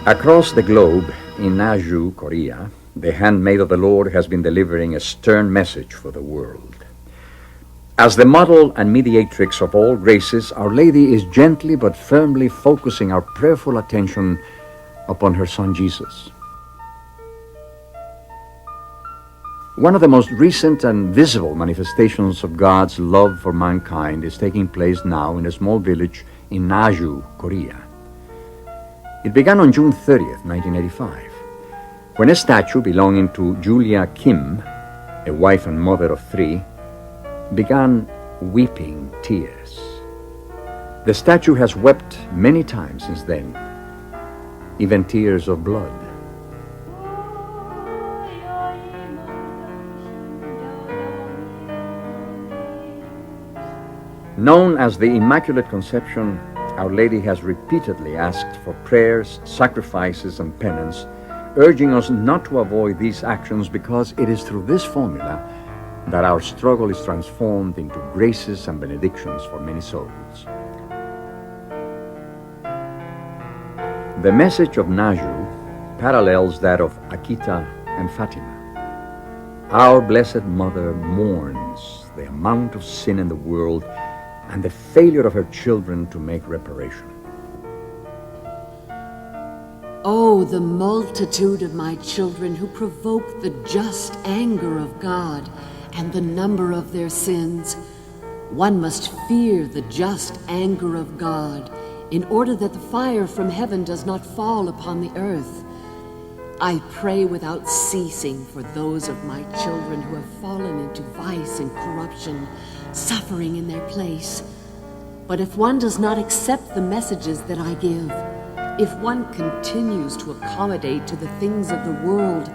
Across the globe, in Naju, Korea, the handmaid of the Lord has been delivering a stern message for the world. As the model and mediatrix of all graces, Our Lady is gently but firmly focusing our prayerful attention upon her Son Jesus. One of the most recent and visible manifestations of God's love for mankind is taking place now in a small village in Naju, Korea. It began on June 30th, 1985, when a statue belonging to Juliakim, a wife and mother of 3, began weeping tears. The statue has wept many times since then, even tears of blood. Known as the Immaculate Conception, Our Lady has repeatedly asked for prayers, sacrifices, and penance, urging us not to avoid these actions because it is through this formula that our struggle is transformed into graces and benedictions for many souls. The message of Naju parallels that of Akita and Fatima. Our Blessed Mother mourns the amount of sin in the world and the failure of her children to make reparation. Oh, the multitude of my children who provoke the just anger of God and the number of their sins. One must fear the just anger of God in order that the fire from heaven does not fall upon the earth. I pray without ceasing for those of my children who have fallen into vice and corruption, suffering in their place. But if one does not accept the messages that I give, if one continues to accommodate to the things of the world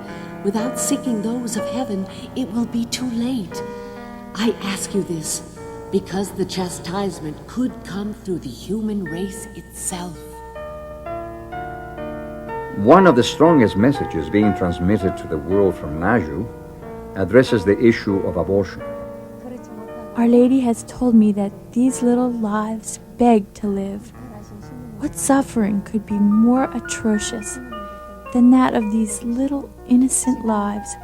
without seeking those of heaven, it will be too late. I ask you this because the chastisement could come through the human race itself. One of the strongest messages being transmitted to the world from Naju addresses the issue of abortion. Our Lady has told me that these little lives beg to live. What suffering could be more atrocious than that of these little innocent lives,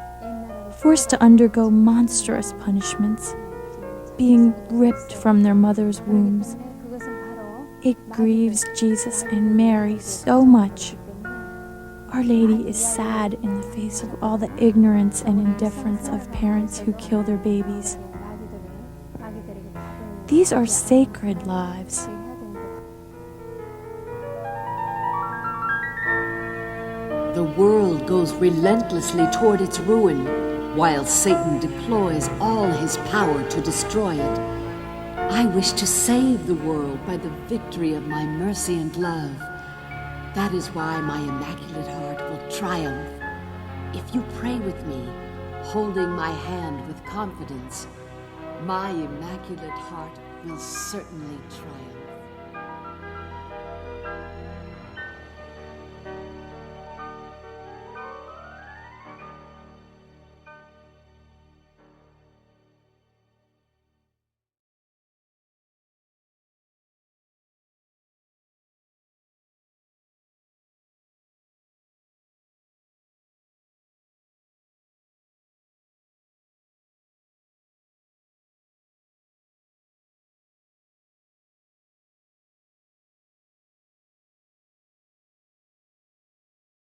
forced to undergo monstrous punishments, being ripped from their mother's wombs? It grieves Jesus and Mary so much. Our Lady is sad in the face of all the ignorance and indifference of parents who kill their babies. These are sacred lives. The world goes relentlessly toward its ruin, while Satan deploys all his power to destroy it. I wish to save the world by the victory of my mercy and love. That is why my Immaculate Heart will triumph. If you pray with me, holding my hand with confidence, my Immaculate Heart will certainly triumph.